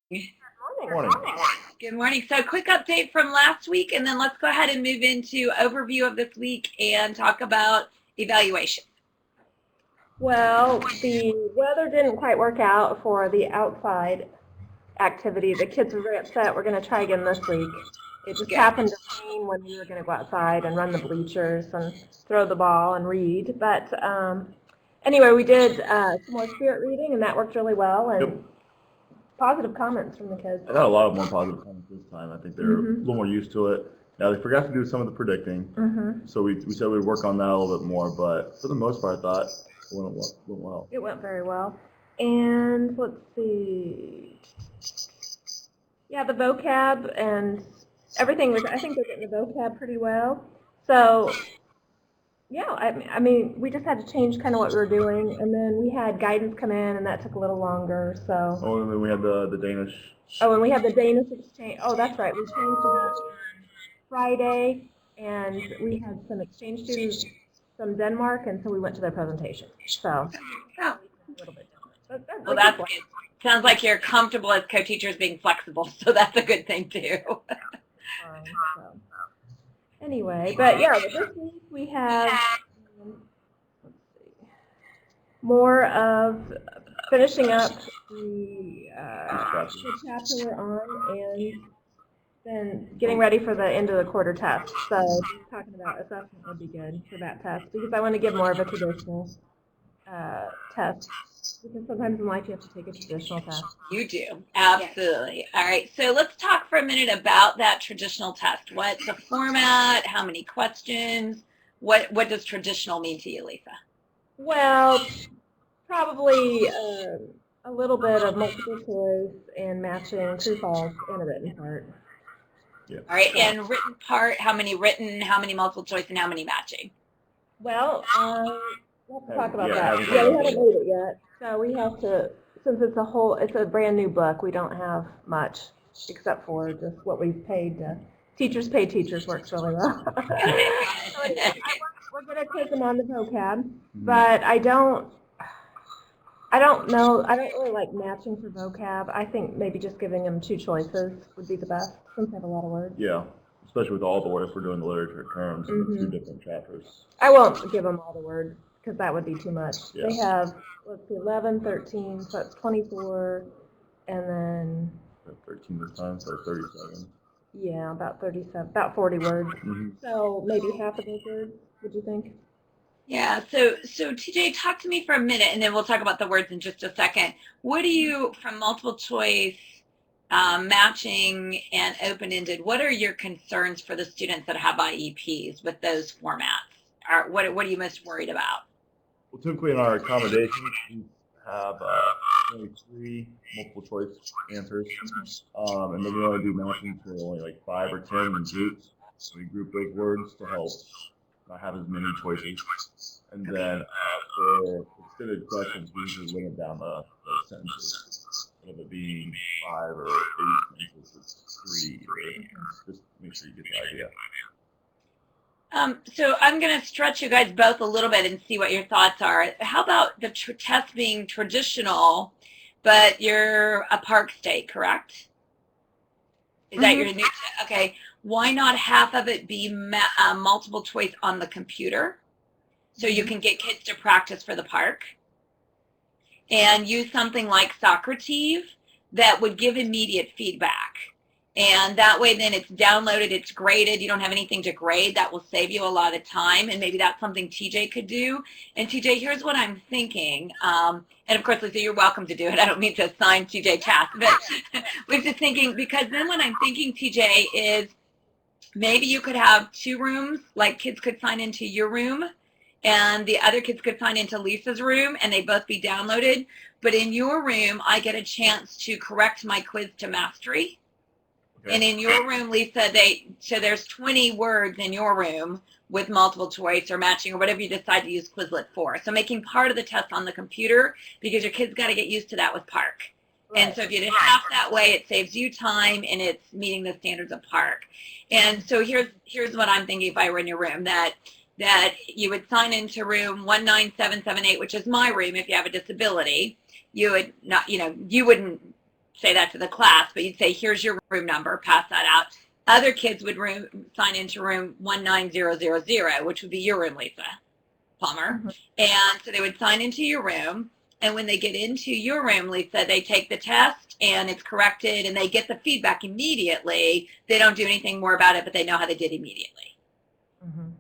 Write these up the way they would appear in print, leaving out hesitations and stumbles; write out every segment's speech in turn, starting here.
Morning. Good morning. So quick update from last week, and then let's go ahead and move into overview of this week and talk about evaluation. Well, the weather didn't quite work out for the outside activity. The kids were very upset. We're going to try again this week. It just happened to rain when we were going to go outside and run the bleachers and throw the ball and read. But anyway, we did some more spirit reading, and that worked really well. And positive comments from the kids. I got a lot more positive comments this time. I think they're a little more used to it. Now, they forgot to do some of the predicting, so we said we'd work on that a little bit more, but for the most part, I thought it went well. It went very well. And let's see. Yeah, the vocab and everything was, I think they're getting the vocab pretty well. So, yeah, I mean, we just had to change kind of what we were doing, and then we had guidance come in, and that took a little longer, so. Oh, and then we had the Danish. Oh, and we had the Danish exchange. Oh, that's right. We changed it Friday, and we had some exchange students from Denmark, and so we went to their presentation. So, a little bit different. Well, that's good. Sounds like you're comfortable as co-teachers being flexible, so that's a good thing too. So. Anyway, but yeah, this week we have let's see, more of finishing up the chapter we're on, and then getting ready for the end of the quarter test. So talking about assessment would be good for that test, because I want to give more of a traditional test, because sometimes in life you have to take a traditional test. You do, absolutely. All right, so let's talk for a minute about that traditional test. What's the format? How many questions? What does traditional mean to you, Lisa? Well, probably a little bit of multiple choice and matching true false in a written part. Yeah. All right, and written part, how many written, how many multiple choice, and how many matching? Well, we'll have to talk about that. Yeah, we haven't made it yet. So we have to, since it's a brand new book, we don't have much except for just what we've paid. Teachers pay teachers works really well. So we're going to take them on the vocab, but I don't know. I don't really like matching for vocab. I think maybe just giving them two choices would be the best, since they have a lot of words. Yeah, especially with all the words we're doing the literature terms, two different chapters. I won't give them all the words, because that would be too much. Yeah. They have, let's see, 11, 13, so it's 24, and then 13 this time, so 37. Yeah, about 37, about 40 words. So maybe half of those words, would you think? Yeah, so TJ, talk to me for a minute, and then we'll talk about the words in just a second. What do you, from multiple choice, matching, and open-ended, what are your concerns for the students that have IEPs with those formats? What are you most worried about? Well, typically in our accommodations, we have only 3 multiple choice answers, and then we only do matching for only like 5 or 10 in groups. So we group those words to help not have as many choices. And then for extended questions, we usually limit down the sentences. Instead of it being 5 or 8 sentences, it's 3. Or just make sure you get the idea. So I'm going to stretch you guys both a little bit and see what your thoughts are. How about the test being traditional, but you're a PARCC state, correct? Is that your new test? Okay. Why not half of it be multiple choice on the computer, so you can get kids to practice for the PARCC, and use something like Socrative that would give immediate feedback. And that way then it's downloaded, it's graded, you don't have anything to grade. That will save you a lot of time, and maybe that's something TJ could do. And TJ, here's what I'm thinking. And of course, Lisa, you're welcome to do it. I don't mean to assign TJ tasks, but we're just thinking, because then what I'm thinking, TJ, is maybe you could have 2 rooms, like kids could sign into your room, and the other kids could sign into Lisa's room, and they both be downloaded. But in your room, I get a chance to correct my quiz to mastery. And in your room, Lisa, so there's 20 words in your room with multiple choice or matching or whatever you decide to use Quizlet for. So making part of the test on the computer, because your kids got to get used to that with PARCC. Right. And so if you did half that way, it saves you time, and it's meeting the standards of PARCC. And so here's what I'm thinking if I were in your room, that you would sign into room 19778, which is my room if you have a disability. You would not, you wouldn't say that to the class, but you'd say, here's your room number, pass that out. Other kids would sign into room 19000, which would be your room, Lisa Palmer. Mhm. And so they would sign into your room. And when they get into your room, Lisa, they take the test and it's corrected and they get the feedback immediately. They don't do anything more about it, but they know how they did immediately. Mhm.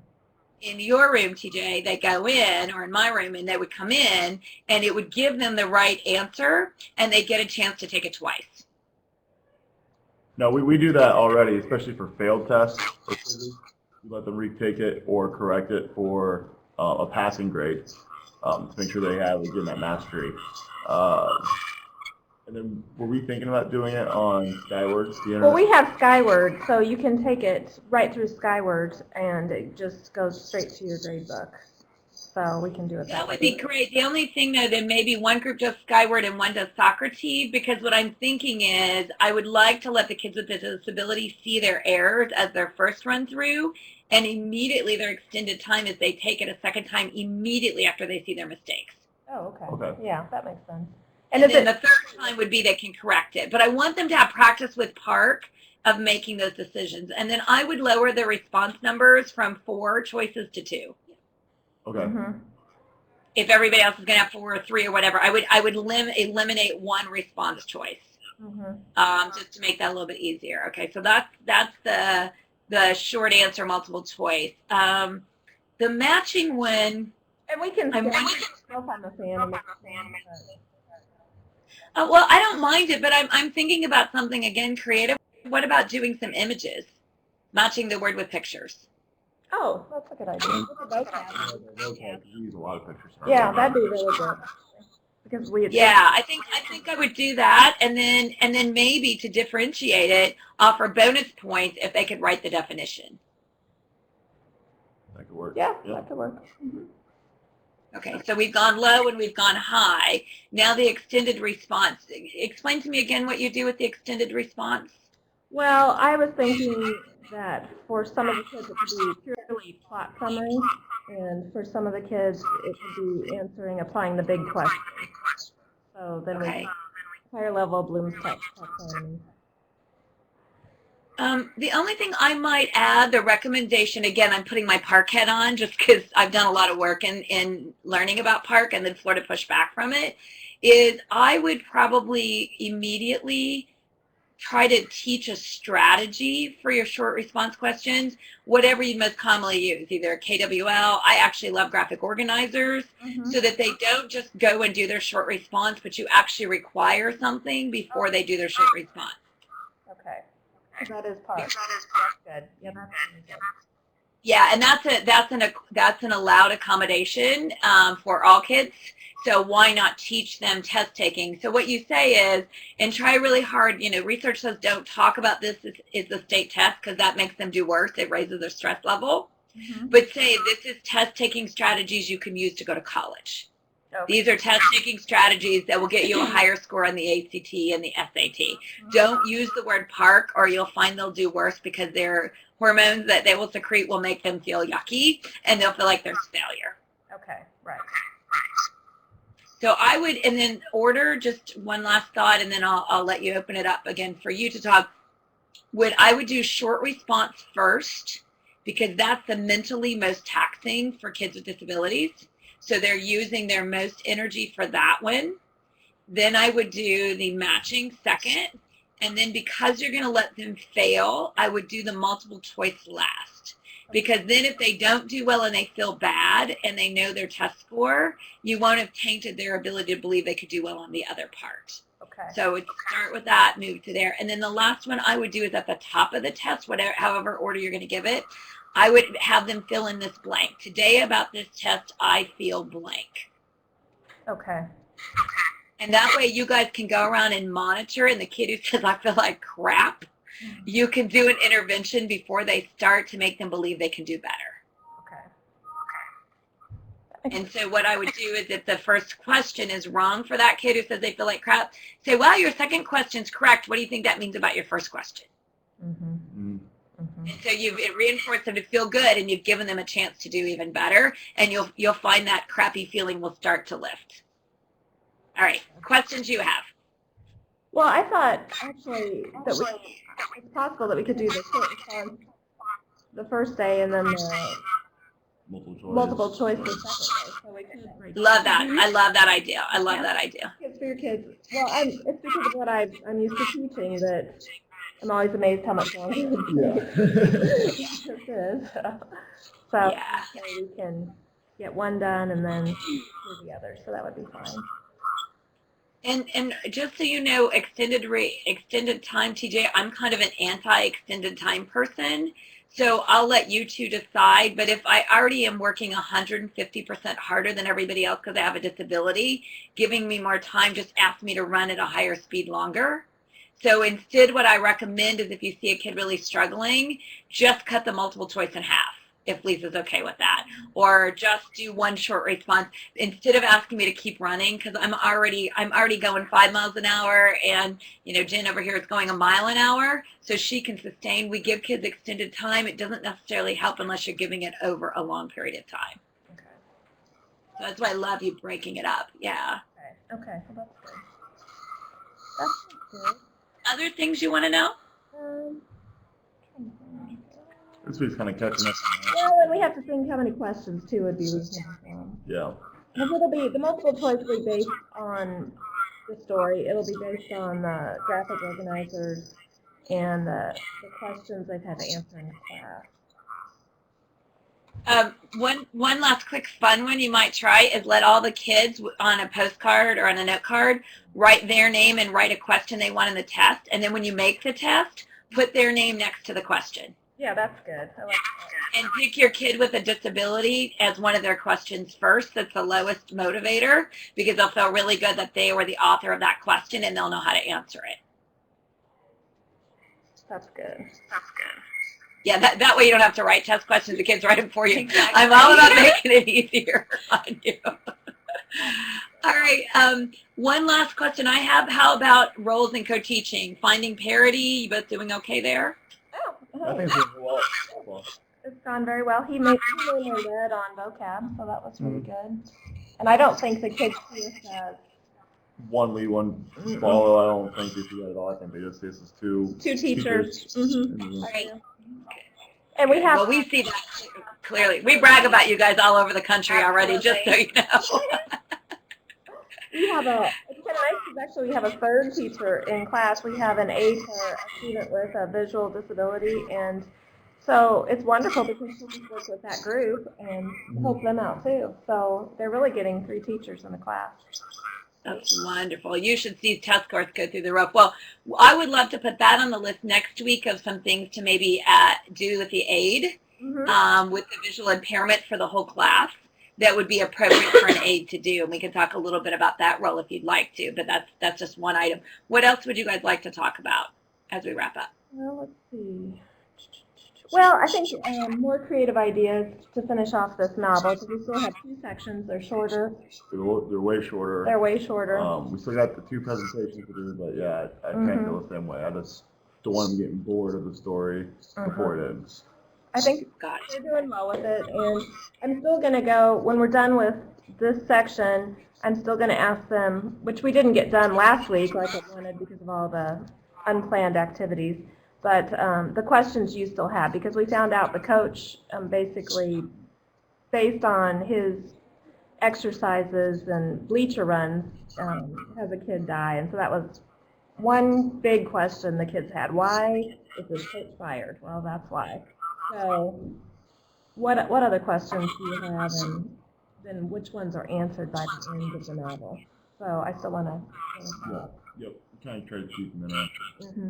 In your room, TJ, they go in, or in my room, and they would come in and it would give them the right answer and they get a chance to take it twice. No, we do that already, especially for failed tests or quizzes. We let them retake it or correct it for a passing grade to make sure they have again that mastery. And then were we thinking about doing it on Skyward? The internet? Well, we have Skyward, so you can take it right through Skyward, and it just goes straight to your grade book. So we can do it that way. That would be great. The only thing, though, that maybe one group does Skyward and one does Socrative, because what I'm thinking is I would like to let the kids with disabilities see their errors as their first run through, and immediately their extended time is they take it a second time immediately after they see their mistakes. Oh, okay. Okay. Yeah, that makes sense. And then the third time would be they can correct it. But I want them to have practice with PARCC of making those decisions. And then I would lower the response numbers from 4 choices to 2. Okay. Mm-hmm. If everybody else is going to have 4 or 3 or whatever, I would eliminate 1 response choice, just to make that a little bit easier. Okay, so that's the short answer multiple choice. The matching one. And we can. Well, I don't mind it, but I'm thinking about something again creative. What about doing some images, matching the word with pictures? Oh, that's a good idea. We use a lot of pictures. Yeah, that'd be really good. Because I think I would do that, and then maybe to differentiate it, offer bonus points if they could write the definition. That could work. Yeah, that could work. Mm-hmm. Okay, so we've gone low and we've gone high. Now the extended response. Explain to me again what you do with the extended response. Well, I was thinking that for some of the kids it could be purely plot summary, and for some of the kids it could be applying the big question. So then we higher level Bloom's taxonomy. The only thing I might add, the recommendation, again, I'm putting my PARCC hat on just because I've done a lot of work in learning about PARCC and then Florida pushed back from it, is I would probably immediately try to teach a strategy for your short response questions, whatever you most commonly use, either KWL. I actually love graphic organizers, so that they don't just go and do their short response, but you actually require something before they do their short response. Okay. That is PARCC. That's good. Yeah, that's really good. Yeah, and that's an allowed accommodation for all kids. So why not teach them test taking? So what you say is, and try really hard, research says don't talk about this is the state test because that makes them do worse. It raises their stress level. But say this is test taking strategies you can use to go to college. Okay. These are test taking strategies that will get you a higher score on the ACT and the SAT. Don't use the word PARCC or you'll find they'll do worse because their hormones that they will secrete will make them feel yucky and they'll feel like there's failure. Okay, right. So I would, and then order, just one last thought, and then I'll let you open it up again for you to talk. I would do short response first because that's the mentally most taxing for kids with disabilities. So they're using their most energy for that one. Then I would do the matching second. And then because you're going to let them fail, I would do the multiple choice last. Because then if they don't do well and they feel bad and they know their test score, you won't have tainted their ability to believe they could do well on the other part. Okay. So we'd start with that, move to there. And then the last one I would do is at the top of the test, however order you're going to give it, I would have them fill in this blank. Today about this test, I feel blank. Okay. And that way you guys can go around and monitor, and the kid who says, I feel like crap, you can do an intervention before they start to make them believe they can do better. Okay. And so what I would do is if the first question is wrong for that kid who says they feel like crap, say, well, your second question's correct. What do you think that means about your first question? And so you've reinforced them to feel good, and you've given them a chance to do even better, and you'll find that crappy feeling will start to lift. All right, questions you have. Well, I thought actually that it's possible that we could do the short response the first day and then the multiple choice the second day. So we could break Love that. I love that idea. I love that idea. It's for your kids. Well, it's because of what I'm used to teaching that I'm always amazed how much longer it takes. This is. So Yeah. we can get one done and then do the other. So that would be fine. And just so you know, extended time, TJ, I'm kind of an anti-extended time person. So I'll let you two decide. But if I already am working 150% harder than everybody else because I have a disability, giving me more time just asks me to run at a higher speed longer. So instead, what I recommend is if you see a kid really struggling, just cut the multiple choice in half, if Lisa's okay with that, or just do one short response instead of asking me to keep running, because I'm already going 5 miles an hour, and Jen over here is going 1 mile an hour, so she can sustain. We give kids extended time. It doesn't necessarily help unless you're giving it over a long period of time. Okay. So that's why I love you breaking it up. Yeah. Okay. Well, that's good. That's good. Other things you want to know? This week's kind of catching up. Well, and we have to think how many questions too would be reasonable. Yeah. Because it'll be the multiple choice will be based on the story. It'll be based on the graphic organizers and the questions they've had to answer in class. One last quick fun one you might try is let all the kids on a postcard or on a note card write their name and write a question they want in the test, and then when you make the test, put their name next to the question. Yeah, that's good. I like that. And pick your kid with a disability as one of their questions first. That's the lowest motivator, because they'll feel really good that they were the author of that question and they'll know how to answer it. That's good. Yeah, that way you don't have to write test questions. The kids write them for you. Exactly. I'm all about making it easier on you. All right. One last question I have. How about roles in co-teaching? Finding parity? You both doing okay there? I think it's going well. It's gone very well. He made me read on vocab, so that was really good. And I don't think the kids see us as one lead, one follow. I don't think they see that at all. I think they just see us as two teachers. Mm-hmm. Right. And we have. Well, we see that clearly. We brag about you guys all over the country already, just so you know. We have it's kind of nice because actually we have a third teacher in class. We have an aide for a student with a visual disability, and so it's wonderful because she can work with that group and help them out too. So they're really getting 3 teachers in the class. That's wonderful. You should see test scores go through the roof. Well, I would love to put that on the list next week of some things to maybe do with the aide, with the visual impairment for the whole class. That would be appropriate for an aide to do. And we can talk a little bit about that role if you'd like to, but that's just one item. What else would you guys like to talk about as we wrap up? Well, let's see. Well, I think more creative ideas to finish off this novel, because we still have 2 sections. They're shorter. They're way shorter. They're way shorter. We still got the 2 presentations to do, but yeah, I can't feel the same way. I just don't want them getting bored of the story before it ends. I think they're doing well with it, and I'm still going to go, when we're done with this section, I'm still going to ask them, which we didn't get done last week like I wanted because of all the unplanned activities, but the questions you still have, because we found out the coach basically, based on his exercises and bleacher runs, has a kid die, and so that was one big question the kids had. Why is this coach fired? Well, that's why. So what other questions do you have, and then which ones are answered by the end of the novel? So I still want to. Yep. Kind of try to keep them in after.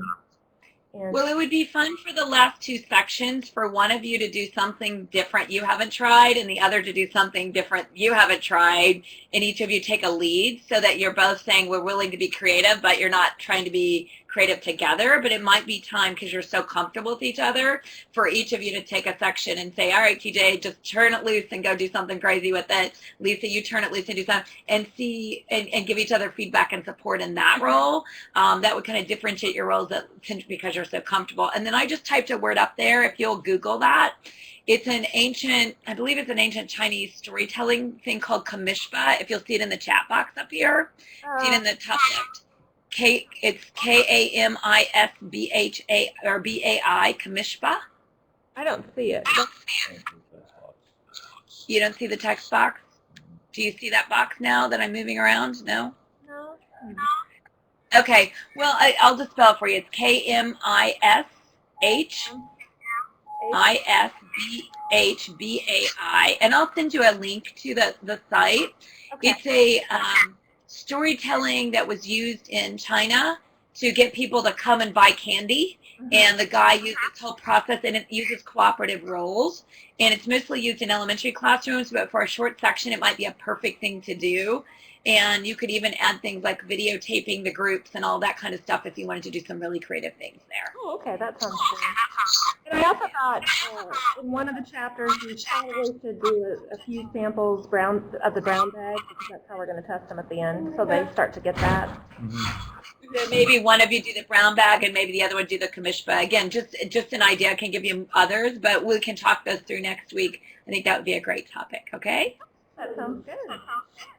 Well, it would be fun for the last 2 sections for one of you to do something different you haven't tried and the other to do something different you haven't tried, and each of you take a lead so that you're both saying we're willing to be creative, but you're not trying to be creative together. But it might be time, because you're so comfortable with each other, for each of you to take a section and say, all right, TJ, just turn it loose and go do something crazy with it. Lisa, you turn it loose and do something, and see and give each other feedback and support in that role. That would kind of differentiate your roles because you're so comfortable. And then I just typed a word up there. If you'll Google that, it's I believe it's an ancient Chinese storytelling thing called Kamishpa. If you'll see it in the chat box up here, see it in the top left. It's Kamisbha or BAI, Kamishba. I don't see it. You don't see the text box? Do you see that box now that I'm moving around? No? No. Okay. Well, I'll just spell it for you. It's KMISHISBHBAI. And I'll send you a link to the site. Okay. It's a storytelling that was used in China to get people to come and buy candy. And the guy used this whole process, and it uses cooperative roles. And it's mostly used in elementary classrooms, but for a short section, it might be a perfect thing to do. And you could even add things like videotaping the groups and all that kind of stuff if you wanted to do some really creative things there. Oh, okay, that sounds good. And I also thought in one of the chapters we probably should do a few samples of the brown bag, because that's how we're going to test them at the end, so they start to get that. So maybe one of you do the brown bag and maybe the other one do the Kamishba. Again, just an idea. I can give you others, but we can talk those through next week. I think that would be a great topic, okay? That sounds good.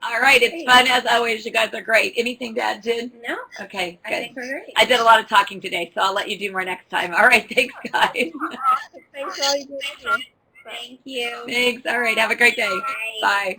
All right, it's fun as always. You guys are great. Anything to add, Jen? No. Okay, I good. think we're great. I did a lot of talking today, so I'll let you do more next time. All right, thanks, guys. Thanks for all you do. Thank you. Thanks. All right, have a great day. Bye. Bye.